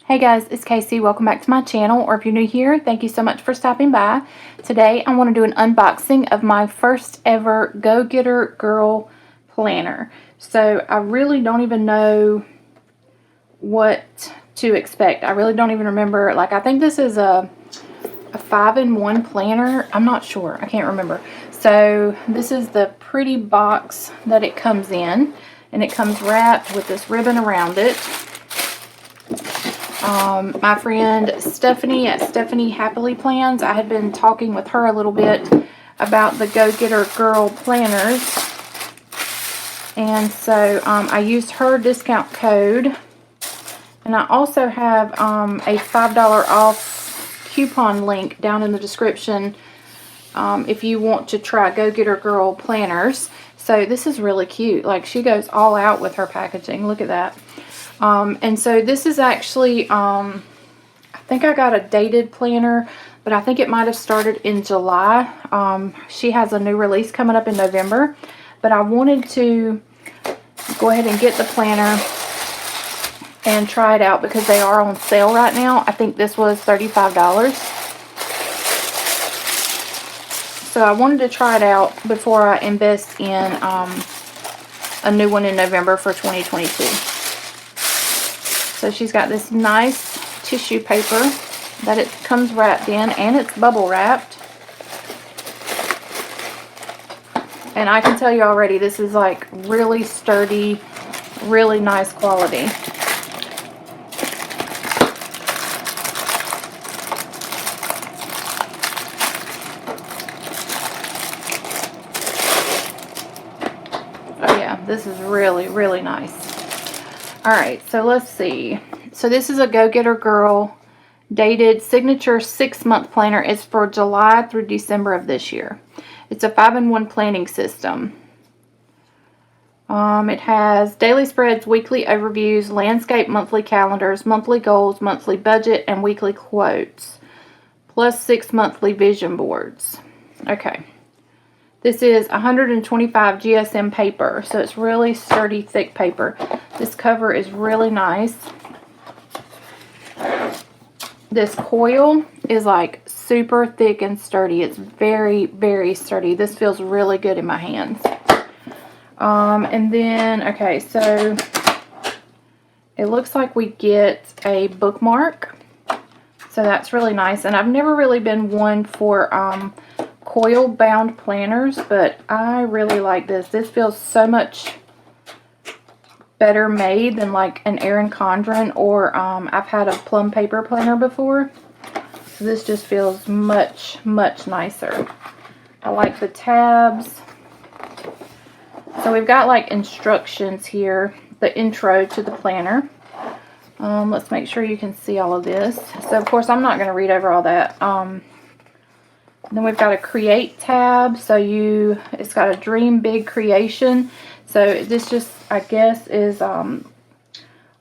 Hey guys, it's Casey. Welcome back to my channel, or if you're new here, thank you so much for stopping by. Today I want to do an unboxing of my first ever Go Getter Girl planner. So I really don't even know what to expect. I really don't even remember. Like, I think this is a 5-in-1 planner. I'm not sure. I can't remember. So this is the pretty box that it comes in, and it comes wrapped with this ribbon around it. My friend Stephanie at Stephanie Happily Plans, I had been talking with her a little bit about the Go Getter Girl planners, and so I used her discount code, and I also have a $5 off coupon link down in the description if you want to try Go Getter Girl planners. So this is really cute. Like, she goes all out with her packaging. Look at that. And so this is actually, I think I got a dated planner, but I think it might have started in July. She has a new release coming up in November, but I wanted to go ahead and get the planner and try it out because they are on sale right now. I think this was $35. So I wanted to try it out before I invest in a new one in November for 2022. So she's got this nice tissue paper that it comes wrapped in, and it's bubble wrapped. And I can tell you already, this is like really sturdy, really nice quality. Oh yeah, this is really, really nice. Alright, so let's see. So this is a Go Getter Girl dated signature 6-month planner. It's for July through December of this year. It's a 5-in-1 planning system. It has daily spreads, weekly overviews, landscape monthly calendars, monthly goals, monthly budget, and weekly quotes, plus 6 monthly vision boards. Okay. This is 125 GSM paper, so it's really sturdy, thick paper. This cover is really nice. This coil is like super thick and sturdy. It's very, very sturdy. This feels really good in my hands. And then, okay, so it looks like we get a bookmark. So that's really nice. And I've never really been one for coil bound planners, but I really like this. This feels so much better made than like an 𝗟𝗡𝗏𝗏 or I've had a plum paper planner before. So this just feels much, much nicer. I like the tabs. So we've got like instructions here, the intro to the planner. Let's make sure you can see all of this. So of course I'm not going to read over all that. Then we've got a create tab. So it's got a dream big creation. So this just, I guess, is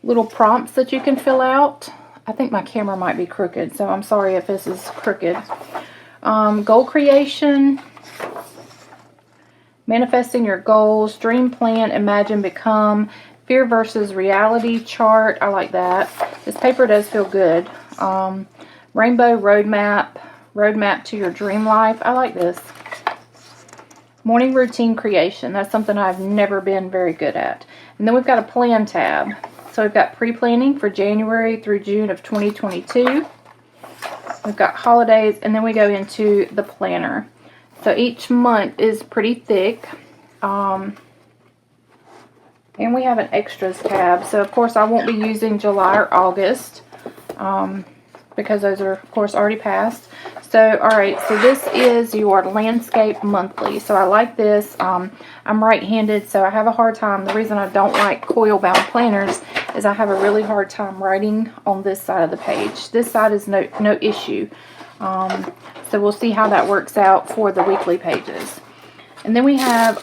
little prompts that you can fill out. I think my camera might be crooked, so I'm sorry if this is crooked. Goal creation, manifesting your goals, dream plan, imagine, become, fear versus reality chart. I like that. This paper does feel good. Rainbow roadmap to your dream life. I like this. Morning routine creation. That's something I've never been very good at. And then we've got a plan tab. So we've got pre-planning for January through June of 2022. We've got holidays, and then we go into the planner. So each month is pretty thick. And we have an extras tab. So of course I won't be using July or August because those are of course already passed. So, alright, so this is your landscape monthly. So I like this. I'm right-handed, so I have a hard time. The reason I don't like coil-bound planners is I have a really hard time writing on this side of the page. This side is no issue. So we'll see how that works out for the weekly pages. And then we have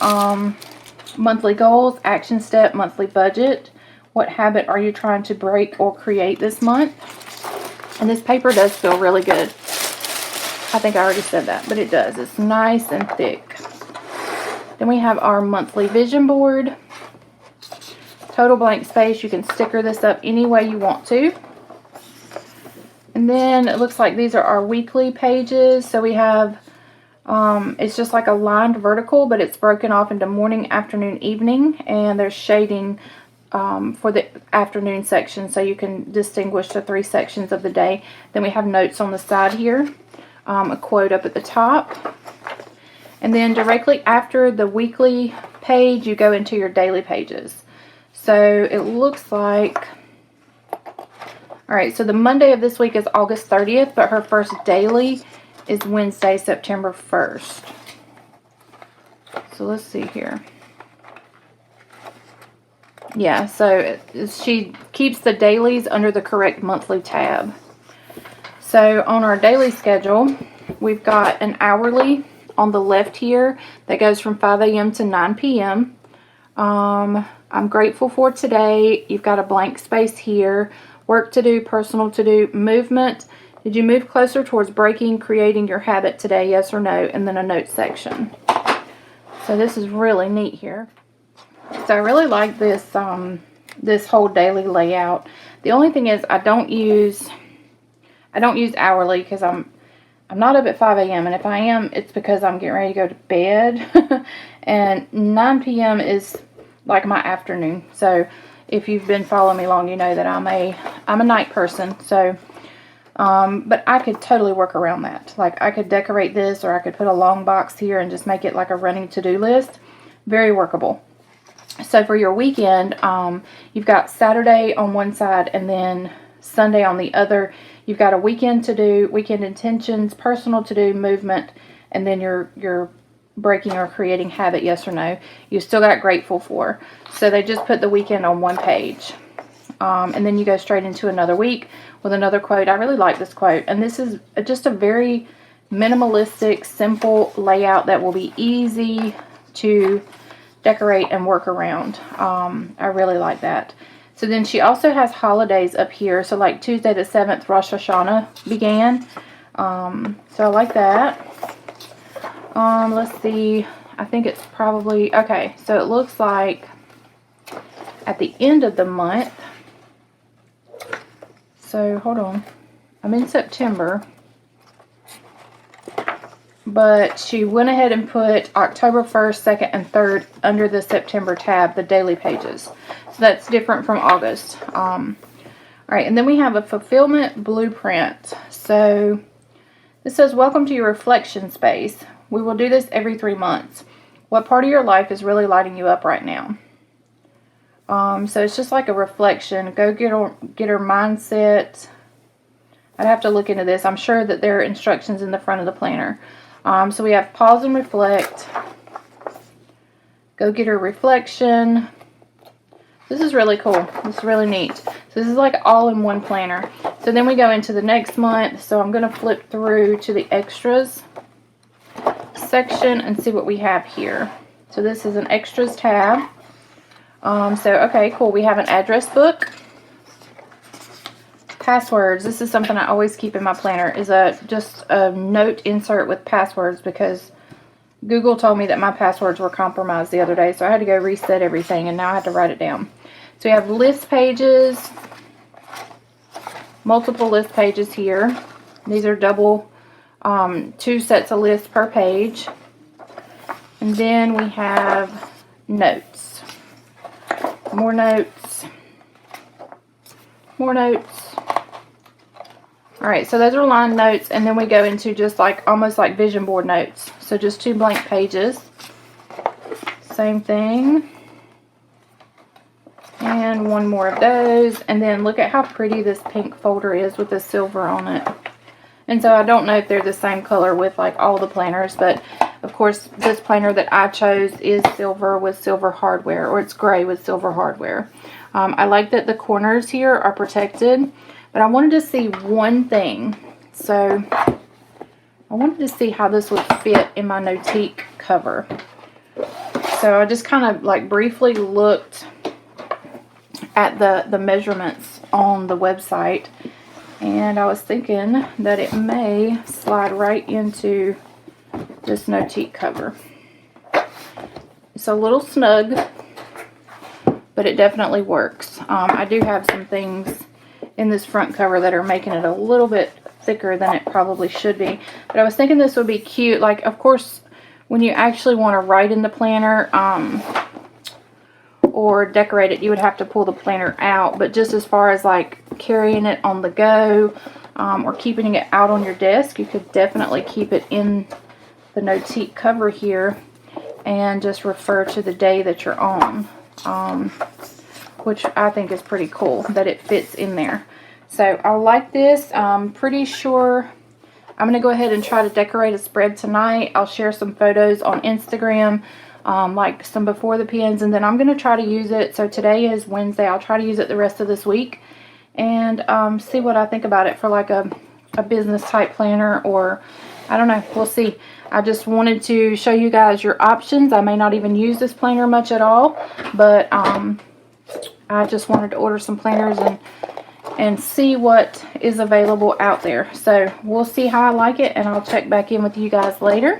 monthly goals, action step, monthly budget. What habit are you trying to break or create this month? And this paper does feel really good. I think I already said that, but it does. It's nice and thick. Then we have our monthly vision board. Total blank space. You can sticker this up any way you want to. And then it looks like these are our weekly pages. So we have, it's just like a lined vertical, but it's broken off into morning, afternoon, evening. And there's shading for the afternoon section, so you can distinguish the 3 sections of the day. Then we have notes on the side here, a quote up at the top. And then directly after the weekly page, you go into your daily pages. So it looks like, alright, so the Monday of this week is August 30th, but her first daily is Wednesday, September 1st. So let's see here. Yeah, so she keeps the dailies under the correct monthly tab. So on our daily schedule, we've got an hourly on the left here that goes from 5 a.m. to 9 p.m. I'm grateful for today. You've got a blank space here. Work to do, personal to do, movement. Did you move closer towards breaking, creating your habit today, yes or no? And then a note section. So this is really neat here. So I really like this this whole daily layout. The only thing is I don't use hourly because I'm not up at 5 a.m. and if I am, it's because I'm getting ready to go to bed. And 9 p.m. is like my afternoon. So if you've been following me long, you know that I'm a night person. So but I could totally work around that. Like I could decorate this, or I could put a long box here and just make it like a running to-do list. Very workable. So for your weekend, you've got Saturday on one side and then Sunday on the other. You've got a weekend to do, weekend intentions, personal to do, movement, and then your breaking or creating habit, yes or no. You still got grateful for. So they just put the weekend on one page. And then you go straight into another week with another quote. I really like this quote. And this is just a very minimalistic, simple layout that will be easy to decorate and work around. I really like that. So then she also has holidays up here. So like Tuesday the 7th, Rosh Hashanah began. So I like that. Let's see. I think it's probably, okay, so it looks like at the end of the month. So hold on. I'm in September. But she went ahead and put October 1st, 2nd, and 3rd under the September tab, the daily pages. So that's different from August. Alright, and then we have a fulfillment blueprint. So this says, welcome to your reflection space. We will do this every 3 months. What part of your life is really lighting you up right now? So it's just like a reflection. Go get her mindset. I'd have to look into this. I'm sure that there are instructions in the front of the planner. So we have pause and reflect. Go get her reflection. This is really cool. This is really neat. So this is like all in one planner. So then we go into the next month. So I'm going to flip through to the extras section and see what we have here. So this is an extras tab. Okay, cool. We have an address book. Passwords. This is something I always keep in my planner, is just a note insert with passwords, because Google told me that my passwords were compromised the other day, so I had to go reset everything, and now I have to write it down. So we have list pages, multiple list pages here. These are double, 2 sets of lists per page. And then we have notes. More notes. More notes. Alright, so those are line notes, and then we go into just like, almost like vision board notes. So just 2 blank pages. Same thing. And 1 more of those. And then look at how pretty this pink folder is with the silver on it. And so I don't know if they're the same color with like all the planners, but of course this planner that I chose is silver with silver hardware, or it's gray with silver hardware. I like that the corners here are protected, but I wanted to see one thing. So I wanted to see how this would fit in my Notiq cover. So I just kind of like briefly looked at the measurements on the website, and I was thinking that it may slide right into this Notiq cover. It's a little snug, but it definitely works. I do have some things in this front cover that are making it a little bit thicker than it probably should be. But I was thinking this would be cute. Like, of course, when you actually want to write in the planner or decorate it, you would have to pull the planner out. But just as far as like carrying it on the go or keeping it out on your desk, you could definitely keep it in the Notiq cover here and just refer to the day that you're on, which I think is pretty cool that it fits in there. So I like this. I'm pretty sure I'm going to go ahead and try to decorate a spread tonight. I'll share some photos on Instagram, like some before the pins, and then I'm going to try to use it. So today is Wednesday. I'll try to use it the rest of this week and see what I think about it for like a business type planner, or I don't know. We'll see. I just wanted to show you guys your options. I may not even use this planner much at all, but I just wanted to order some planners and see what is available out there. So we'll see how I like it, and I'll check back in with you guys later.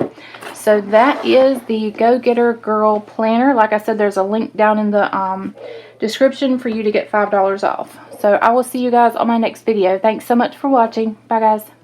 So that is the Go Getter Girl planner. Like I said, there's a link down in the description for you to get $5 off. So I will see you guys on my next video. Thanks so much for watching. Bye guys.